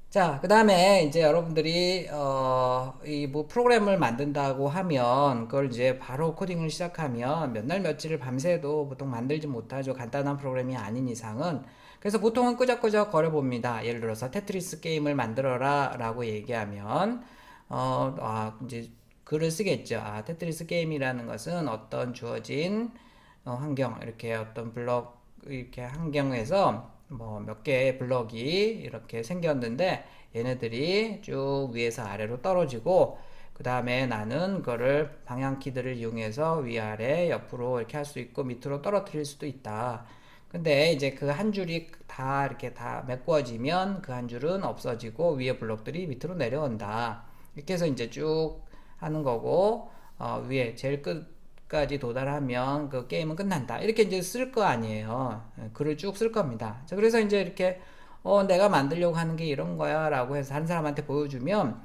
자, 그 다음에 이제 여러분들이, 이 뭐 프로그램을 만든다고 하면, 그걸 이제 바로 코딩을 시작하면 몇 날 며칠을 밤새도 보통 만들지 못하죠. 간단한 프로그램이 아닌 이상은. 그래서 보통은 끄적끄적 거려봅니다. 예를 들어서 테트리스 게임을 만들어라 라고 얘기하면, 이제 글을 쓰겠죠. 아, 테트리스 게임이라는 것은 어떤 주어진 환경, 이렇게 어떤 블럭, 이렇게 환경에서 뭐 몇 개의 블럭이 이렇게 생겼는데 얘네들이 쭉 위에서 아래로 떨어지고 그 다음에 나는 그거를 방향키들을 이용해서 위아래 옆으로 이렇게 할 수 있고 밑으로 떨어뜨릴 수도 있다. 근데 이제 그 한 줄이 다 이렇게 다 메꿔지면 그 한 줄은 없어지고 위에 블록들이 밑으로 내려온다. 이렇게 해서 이제 쭉 하는 거고 위에 제일 끝까지 도달하면 그 게임은 끝난다. 이렇게 이제 쓸 거 아니에요. 글을 쭉 쓸 겁니다. 자, 그래서 이제 이렇게 내가 만들려고 하는 게 이런 거야 라고 해서 다른 사람한테 보여주면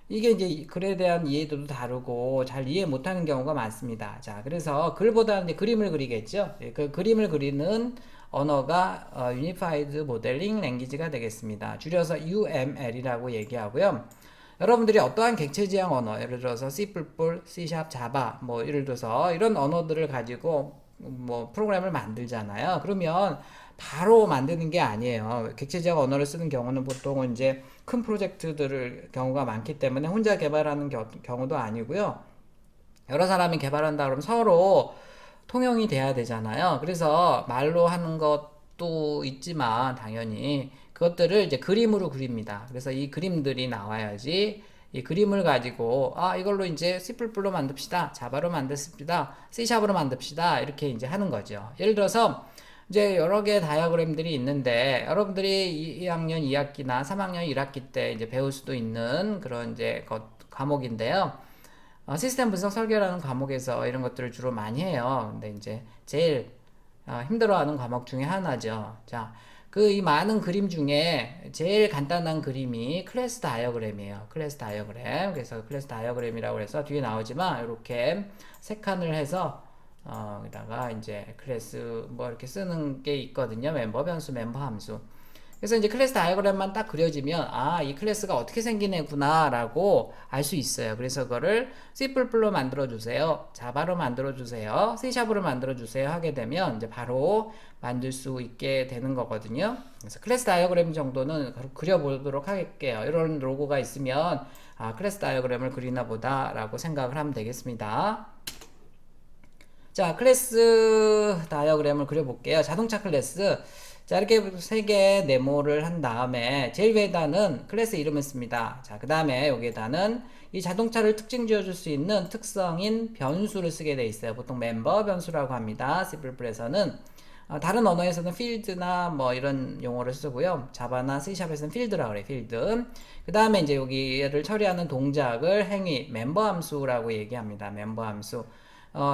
이게 이제 글에 대한 이해도도 다르고 잘 이해 못하는 경우가 많습니다. 자, 그래서 글보다는 이제 그림을 그리겠죠. 그 그림을 그리는 언어가 Unified Modeling Language가 되겠습니다. 줄여서 UML이라고 얘기하고요. 여러분들이 어떠한 객체 지향 언어, 예를 들어서 C++, C#, Java, 뭐 예를 들어서 이런 언어들을 가지고 뭐 프로그램을 만들잖아요. 그러면 바로 만드는 게 아니에요. 객체 지향 언어를 쓰는 경우는 보통은 이제 큰 프로젝트들을 경우가 많기 때문에 혼자 개발하는 경우도 아니고요. 여러 사람이 개발한다 그러면 서로 통용이 돼야 되잖아요. 그래서 말로 하는 것도 있지만 당연히 그것들을 이제 그림으로 그립니다. 그래서 이 그림들이 나와야지 이 그림을 가지고 이걸로 이제 C++로 만듭시다. 자바로 만듭시다. C샵으로 만듭시다. 이렇게 이제 하는 거죠. 예를 들어서 이제 여러 개의 다이어그램들이 있는데 여러분들이 2학년 2학기나 3학년 1학기 때 이제 배울 수도 있는 그런 이제 과목인데요. 시스템 분석 설계라는 과목에서 이런 것들을 주로 많이 해요. 근데 이제 제일 힘들어하는 과목 중에 하나죠. 자, 그 이 많은 그림 중에 제일 간단한 그림이 클래스 다이어그램이에요. 클래스 다이어그램. 그래서 클래스 다이어그램이라고 해서 뒤에 나오지만 이렇게 세 칸을 해서 여기다가 이제 클래스 뭐 이렇게 쓰는 게 있거든요. 멤버 변수, 멤버 함수. 그래서 이제 클래스 다이어그램만 딱 그려지면 이 클래스가 어떻게 생긴 애구나 라고 알 수 있어요. 그래서 그거를 C++로 만들어 주세요, 자바로 만들어 주세요, C샵으로 만들어 주세요 하게 되면 이제 바로 만들 수 있게 되는 거거든요. 그래서 클래스 다이어그램 정도는 그려보도록 할게요. 이런 로고가 있으면 클래스 다이어그램을 그리나 보다 라고 생각을 하면 되겠습니다. 자, 클래스 다이어그램을 그려볼게요. 자동차 클래스. 자, 이렇게 세 개 네모를 한 다음에 제일 위에다는 클래스 이름을 씁니다. 자, 그 다음에 여기에다는 이 자동차를 특징 지어줄 수 있는 특성인 변수를 쓰게 돼 있어요. 보통 멤버 변수라고 합니다. C++에서는. 다른 언어에서는 필드나 뭐 이런 용어를 쓰고요. 자바나 C샵에서는 필드라고 그래요. 필드. 그 다음에 이제 여기를 처리하는 동작을 행위, 멤버 함수라고 얘기합니다. 멤버 함수.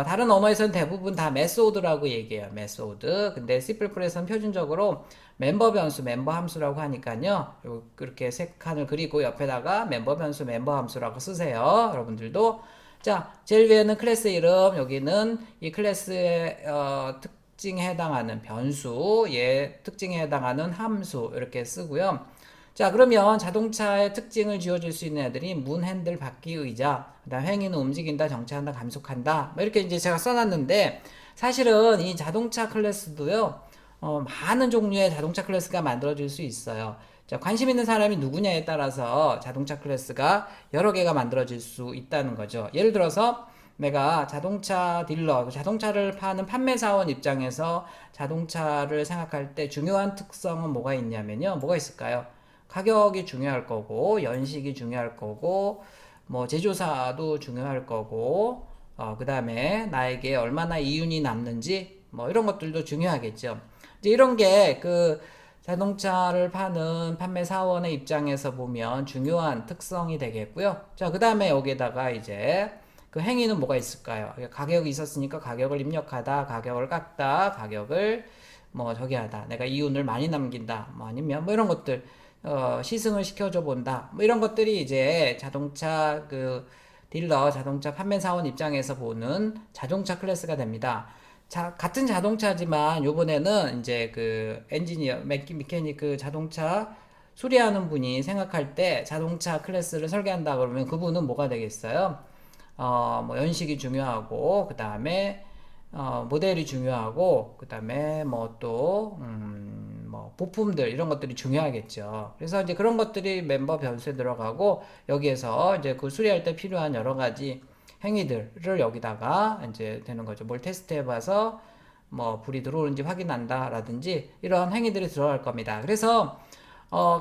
다른 언어에서는 대부분 다 메소드라고 얘기해요. 메소드. 근데 C++에서는 표준적으로 멤버 변수, 멤버 함수라고 하니까요. 그렇게 세 칸을 그리고 옆에다가 멤버 변수, 멤버 함수라고 쓰세요. 여러분들도. 자, 제일 위에는 클래스 이름, 여기는 이 클래스의 특징에 해당하는 변수, 얘 특징에 해당하는 함수 이렇게 쓰고요. 자, 그러면 자동차의 특징을 지어줄 수 있는 애들이 문, 핸들, 바퀴, 의자, 그다음 행위는 움직인다, 정차한다, 감속한다, 뭐 이렇게 이제 제가 써놨는데 사실은 이 자동차 클래스도요, 많은 종류의 자동차 클래스가 만들어질 수 있어요. 자, 관심 있는 사람이 누구냐에 따라서 자동차 클래스가 여러 개가 만들어질 수 있다는 거죠. 예를 들어서 내가 자동차 딜러, 자동차를 파는 판매사원 입장에서 자동차를 생각할 때 중요한 특성은 뭐가 있냐면요. 뭐가 있을까요? 가격이 중요할 거고, 연식이 중요할 거고, 뭐 제조사도 중요할 거고, 그 다음에 나에게 얼마나 이윤이 남는지, 뭐 이런 것들도 중요하겠죠. 이제 이런 게 그 자동차를 파는 판매 사원의 입장에서 보면 중요한 특성이 되겠고요. 자, 그 다음에 여기에다가 이제 그 행위는 뭐가 있을까요? 가격이 있었으니까 가격을 입력하다, 가격을 깎다, 가격을 뭐 저기 하다, 내가 이윤을 많이 남긴다, 뭐 아니면 뭐 이런 것들, 시승을 시켜줘 본다, 뭐 이런 것들이 이제 자동차 그 딜러, 자동차 판매 사원 입장에서 보는 자동차 클래스가 됩니다. 자, 같은 자동차지만 요번에는 이제 그 엔지니어, 메케닉 그 자동차 수리하는 분이 생각할 때 자동차 클래스를 설계한다 그러면 그분은 뭐가 되겠어요? 뭐 연식이 중요하고 그 다음에 모델이 중요하고 그 다음에 뭐 또 뭐 부품들 이런 것들이 중요하겠죠. 그래서 이제 그런 것들이 멤버 변수에 들어가고 여기에서 이제 그 수리할 때 필요한 여러 가지 행위들을 여기다가 이제 되는 거죠. 뭘 테스트해봐서 뭐 불이 들어오는지 확인한다라든지 이런 행위들이 들어갈 겁니다. 그래서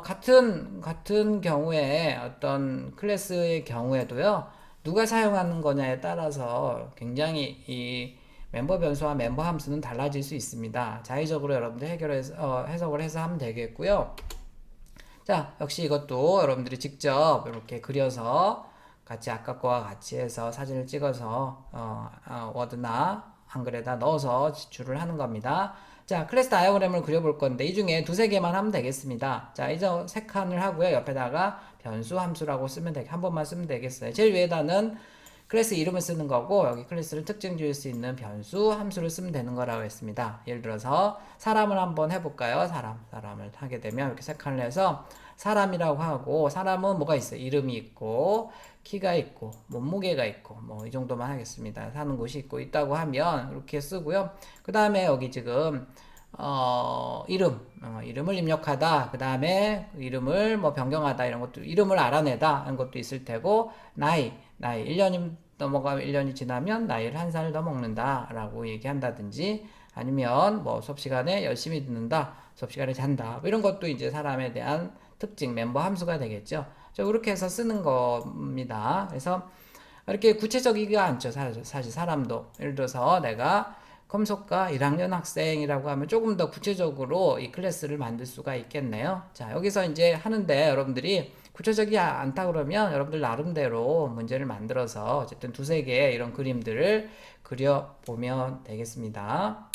같은 경우에 어떤 클래스의 경우에도요, 누가 사용하는 거냐에 따라서 굉장히 이 멤버 변수와 멤버 함수는 달라질 수 있습니다. 자의적으로 여러분들 해석을 해서 하면 되겠고요. 자, 역시 이것도 여러분들이 직접 이렇게 그려서 같이 아까 거와 같이 해서 사진을 찍어서 워드나 한글에다 넣어서 지출을 하는 겁니다. 자, 클래스 다이어그램을 그려볼 건데 이 중에 두세 개만 하면 되겠습니다. 자, 이제 세 칸을 하고요. 옆에다가 변수 함수라고 한 번만 쓰면 되겠어요. 제일 위에다는 클래스 이름을 쓰는 거고 여기 클래스를 특징 줄 수 있는 변수 함수를 쓰면 되는 거라고 했습니다. 예를 들어서 사람을 한번 해볼까요? 사람을 하게 되면 이렇게 세 칸을 해서 사람이라고 하고 사람은 뭐가 있어요? 이름이 있고 키가 있고 몸무게가 있고 뭐 이 정도만 하겠습니다. 사는 곳이 있다고 하면 이렇게 쓰고요. 그 다음에 여기 지금 이름을 입력하다. 그 다음에 이름을 뭐 변경하다 이런 것도 이름을 알아내다 하는 것도 있을 테고 나이 1년이 넘어가면 1년이 지나면 나이를 한 살 더 먹는다 라고 얘기한다든지 아니면 뭐 수업 시간에 열심히 듣는다, 수업 시간에 잔다 뭐 이런 것도 이제 사람에 대한 특징 멤버 함수가 되겠죠. 그렇게 해서 쓰는 겁니다. 그래서 이렇게 구체적이지가 않죠. 사실 사람도 예를 들어서 내가 검속과 1학년 학생이라고 하면 조금 더 구체적으로 이 클래스를 만들 수가 있겠네요. 자, 여기서 이제 하는데 여러분들이 구체적이지 않다 그러면 여러분들 나름대로 문제를 만들어서 어쨌든 두세 개의 이런 그림들을 그려보면 되겠습니다.